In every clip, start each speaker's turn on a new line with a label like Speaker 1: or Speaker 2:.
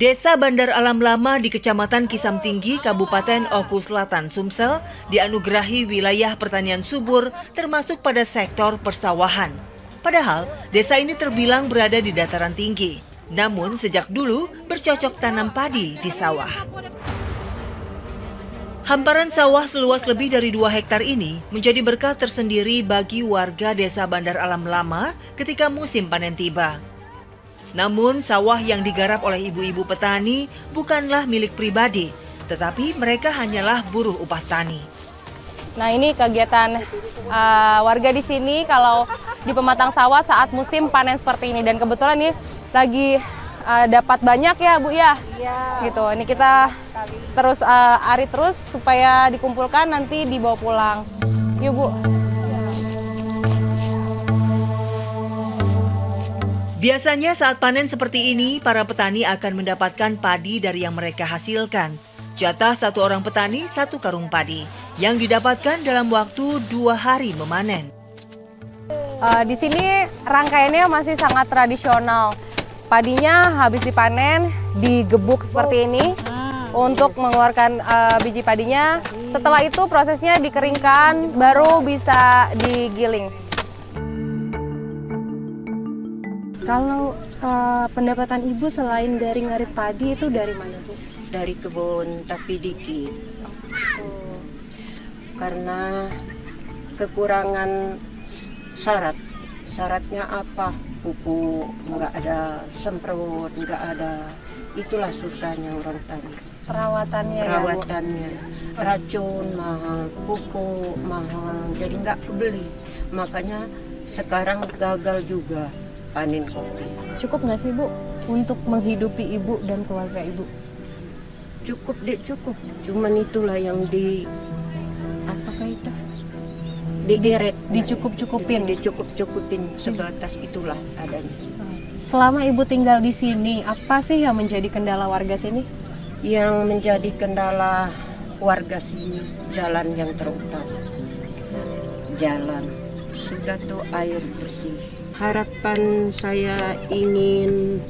Speaker 1: Desa Bandar Alam Lama di Kecamatan Kisam Tinggi, Kabupaten Oku Selatan, Sumsel, dianugerahi wilayah pertanian subur termasuk pada sektor persawahan. Padahal, desa ini terbilang berada di dataran tinggi. Namun, sejak dulu bercocok tanam padi di sawah. Hamparan sawah seluas lebih dari 2 hektar ini menjadi berkah tersendiri bagi warga Desa Bandar Alam Lama ketika musim panen tiba. Namun, sawah yang digarap oleh ibu-ibu petani bukanlah milik pribadi, tetapi mereka hanyalah buruh upah tani.
Speaker 2: Nah, ini kegiatan warga di sini kalau di pematang sawah saat musim panen seperti ini. Dan kebetulan ini lagi dapat banyak ya, Bu ya? Iya. Gitu. Ini kita terus ari terus supaya dikumpulkan nanti dibawa pulang. Yuk, Bu.
Speaker 1: Biasanya saat panen seperti ini, para petani akan mendapatkan padi dari yang mereka hasilkan. Jatah satu orang petani 1 karung padi yang didapatkan dalam waktu 2 hari memanen.
Speaker 2: Di sini rangkaiannya masih sangat tradisional. Padinya habis dipanen, digebuk seperti ini untuk mengeluarkan biji padinya. Setelah itu prosesnya dikeringkan, baru bisa digiling.
Speaker 3: Kalau pendapatan Ibu selain dari ngarit padi itu dari mana, Bu?
Speaker 4: Dari kebun tapi dikit. Karena kekurangan syaratnya apa? Pupuk nggak ada, semprot nggak ada. Itulah susahnya orang tani.
Speaker 3: Perawatannya
Speaker 4: Racun mahal, pupuk mahal, jadi nggak kebeli. Makanya sekarang gagal juga panen kopi.
Speaker 3: Cukup nggak sih, Bu, untuk menghidupi Ibu dan keluarga Ibu?
Speaker 4: Cukup. Cuman itulah yang dicukup-cukupin sebatas itulah adanya.
Speaker 3: Selama Ibu tinggal di sini, apa sih yang menjadi kendala warga sini?
Speaker 4: Yang menjadi kendala warga sini jalan yang terutama. Jalan sudah tuh air bersih. Harapan saya ingin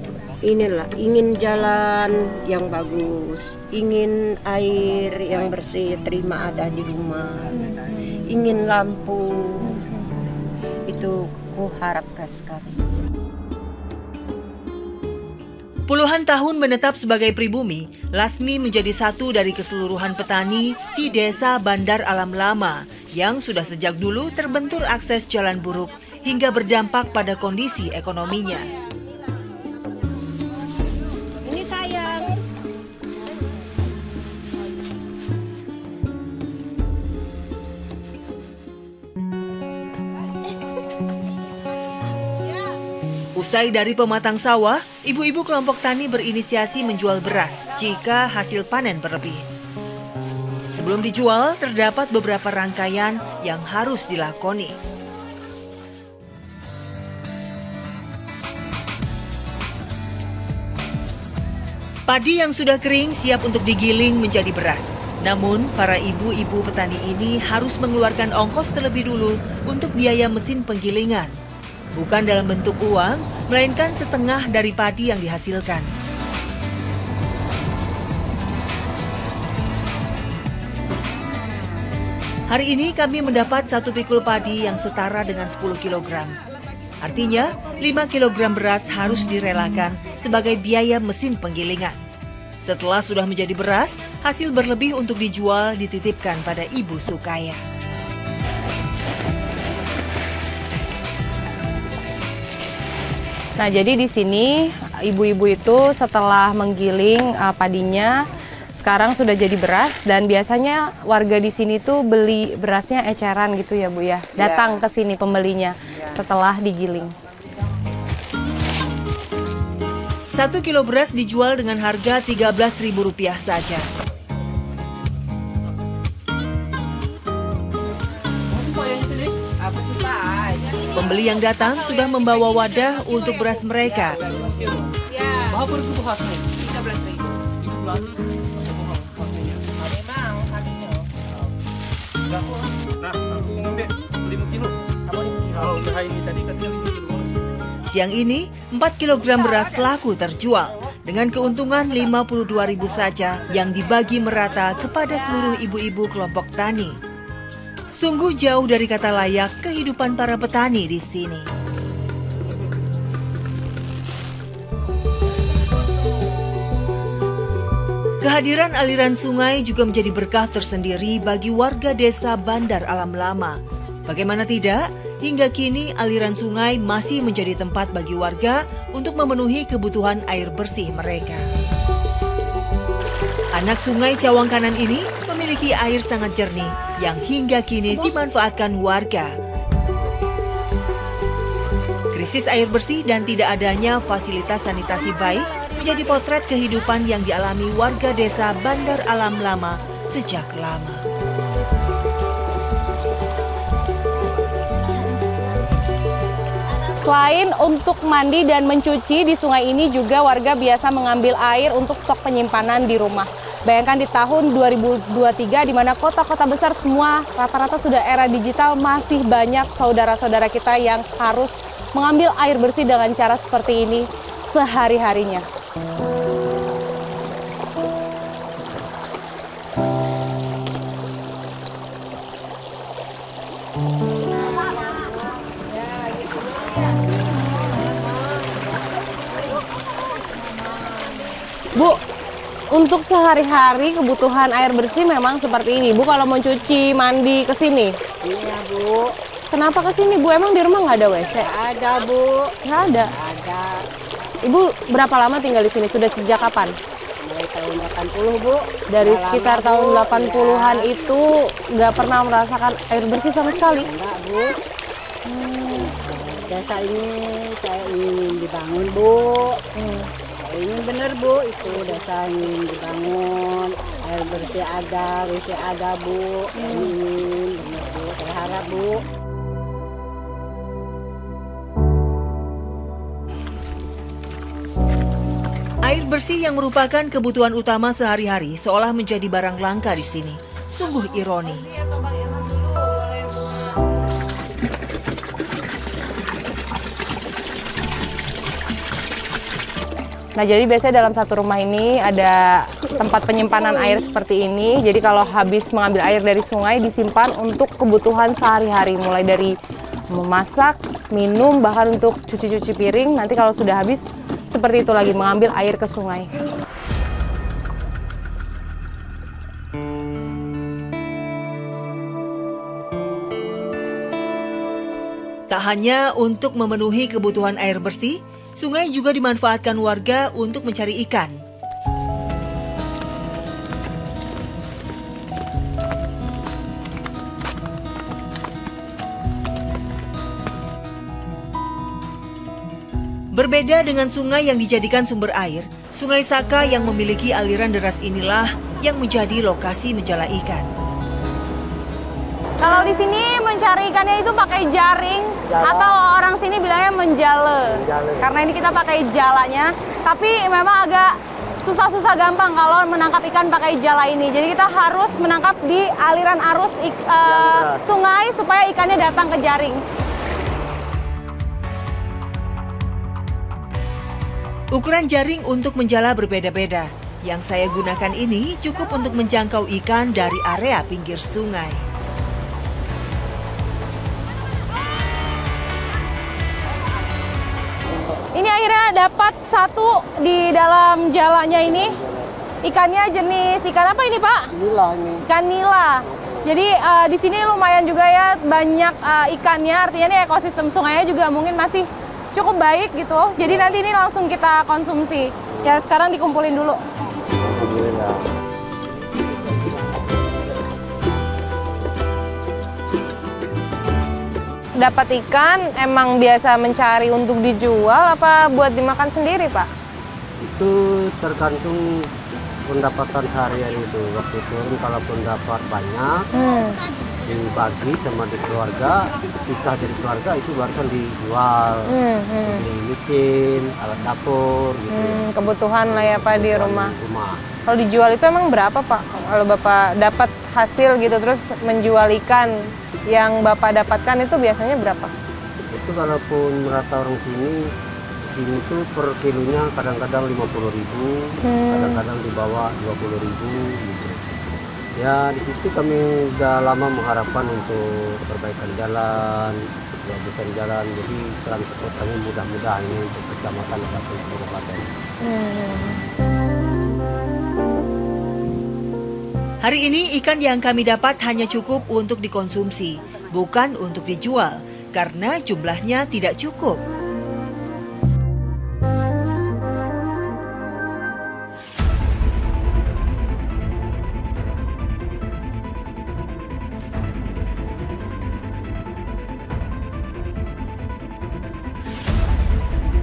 Speaker 4: jalan yang bagus, ingin air yang bersih terima ada di rumah, ingin lampu, itu ku harapkan sekali.
Speaker 1: Puluhan tahun menetap sebagai pribumi, Lasmi menjadi satu dari keseluruhan petani di Desa Bandar Alam Lama yang sudah sejak dulu terbentur akses jalan buruk hingga berdampak pada kondisi ekonominya.
Speaker 4: Ini sayang.
Speaker 1: Usai dari pematang sawah, ibu-ibu kelompok tani berinisiasi menjual beras jika hasil panen berlebih. Sebelum dijual, terdapat beberapa rangkaian yang harus dilakoni. Padi yang sudah kering siap untuk digiling menjadi beras. Namun, para ibu-ibu petani ini harus mengeluarkan ongkos terlebih dulu untuk biaya mesin penggilingan. Bukan dalam bentuk uang, melainkan setengah dari padi yang dihasilkan. Hari ini kami mendapat 1 pikul padi yang setara dengan 10 kg. Artinya, 5 kg beras harus direlakan sebagai biaya mesin penggilingan. Setelah sudah menjadi beras, hasil berlebih untuk dijual dititipkan pada Ibu Sukaya.
Speaker 2: Nah, jadi di sini ibu-ibu itu setelah menggiling padinya, sekarang sudah jadi beras, dan biasanya warga di sini tuh beli berasnya eceran gitu ya, Bu ya. Datang ke sini pembelinya setelah digiling.
Speaker 1: 1 kilo beras dijual dengan harga Rp13.000 saja. Pembeli yang datang sudah membawa wadah untuk beras mereka. Siang ini, 4 kg beras laku terjual. dengan keuntungan 52.000 saja yang dibagi merata kepada seluruh ibu-ibu kelompok tani. Sungguh jauh dari kata layak kehidupan para petani di sini. Kehadiran aliran sungai juga menjadi berkah tersendiri bagi warga desa Bandar Alam Lama. Bagaimana tidak, hingga kini aliran sungai masih menjadi tempat bagi warga untuk memenuhi kebutuhan air bersih mereka. Anak sungai Cawang Kanan ini memiliki air sangat jernih yang hingga kini dimanfaatkan warga. Krisis air bersih dan tidak adanya fasilitas sanitasi baik menjadi potret kehidupan yang dialami warga desa Bandar Alam Lama sejak lama.
Speaker 2: Selain untuk mandi dan mencuci, di sungai ini juga warga biasa mengambil air untuk stok penyimpanan di rumah. Bayangkan di tahun 2023 di mana kota-kota besar semua rata-rata sudah era digital, masih banyak saudara-saudara kita yang harus mengambil air bersih dengan cara seperti ini sehari-harinya. Bu, untuk sehari-hari kebutuhan air bersih memang seperti ini. Bu, kalau mau cuci, mandi ke sini?
Speaker 4: Iya, Bu.
Speaker 2: Kenapa ke sini, Bu? Emang di rumah nggak ada WC?
Speaker 4: Ada, Bu.
Speaker 2: Nggak ada.
Speaker 4: Ada.
Speaker 2: Ibu berapa lama tinggal di sini? Sudah sejak kapan?
Speaker 4: Mulai tahun 80, Bu.
Speaker 2: Dari
Speaker 4: Udah
Speaker 2: sekitar
Speaker 4: lama,
Speaker 2: tahun
Speaker 4: Bu.
Speaker 2: 80-an
Speaker 4: Ya.
Speaker 2: itu nggak pernah merasakan air bersih sama sekali?
Speaker 4: Enggak, Bu. Desa ini saya ingin dibangun, Bu. Saya ingin bener, Bu. Itu desa ingin dibangun. Air bersih ada, WC ada, Bu. Saya ingin bener, Bu. Berharap, Bu.
Speaker 1: Air bersih yang merupakan kebutuhan utama sehari-hari seolah menjadi barang langka di sini. Sungguh ironi.
Speaker 2: Nah, jadi biasanya dalam satu rumah ini ada tempat penyimpanan air seperti ini. Jadi kalau habis mengambil air dari sungai disimpan untuk kebutuhan sehari-hari. Mulai dari memasak, minum, bahkan untuk cuci-cuci piring. Nanti kalau sudah habis, seperti itu lagi, mengambil air ke sungai.
Speaker 1: Tak hanya untuk memenuhi kebutuhan air bersih, sungai juga dimanfaatkan warga untuk mencari ikan. Berbeda dengan sungai yang dijadikan sumber air, Sungai Saka yang memiliki aliran deras inilah yang menjadi lokasi menjala ikan.
Speaker 2: Kalau di sini mencari ikannya itu pakai jaring, atau orang sini bilangnya menjale. Karena ini kita pakai jalanya, tapi memang agak susah-susah gampang kalau menangkap ikan pakai jala ini. Jadi kita harus menangkap di aliran arus sungai supaya ikannya datang ke jaring.
Speaker 1: Ukuran jaring untuk menjala berbeda-beda. Yang saya gunakan ini cukup untuk menjangkau ikan dari area pinggir sungai.
Speaker 2: Ini akhirnya dapat satu di dalam jalanya ini. Ikannya jenis ikan apa ini, Pak?
Speaker 4: Nila ini.
Speaker 2: Ikan nila. Jadi di sini lumayan juga ya banyak ikannya. Artinya nih ekosistem sungainya juga mungkin masih cukup baik gitu. Jadi nanti ini langsung kita konsumsi. Ya sekarang dikumpulin dulu.
Speaker 4: Alhamdulillah.
Speaker 2: Dapat ikan emang biasa mencari untuk dijual apa buat dimakan sendiri, Pak?
Speaker 5: Itu tergantung pendapatan sehari-hari itu. Waktu itu kalaupun dapat banyak dibagi sama di keluarga, sisa dari keluarga itu barusan dijual, beli micin, alat dapur gitu.
Speaker 2: Kebutuhan lah ya Pak di rumah.
Speaker 5: Rumah.
Speaker 2: Kalau dijual itu emang berapa Pak? Kalau Bapak dapat hasil gitu terus menjual ikan yang Bapak dapatkan itu biasanya berapa?
Speaker 5: Itu kalaupun rata orang sini sini tuh per kilonya kadang-kadang 50.000, kadang-kadang di bawah 20.000 gitu. Ya di situ kami udah lama mengharapkan untuk perbaikan jalan, ya desain jalan. Jadi transport kami mudah-mudahan ini untuk kecamatan ataupun kabupaten.
Speaker 1: Hari ini ikan yang kami dapat hanya cukup untuk dikonsumsi, bukan untuk dijual, karena jumlahnya tidak cukup.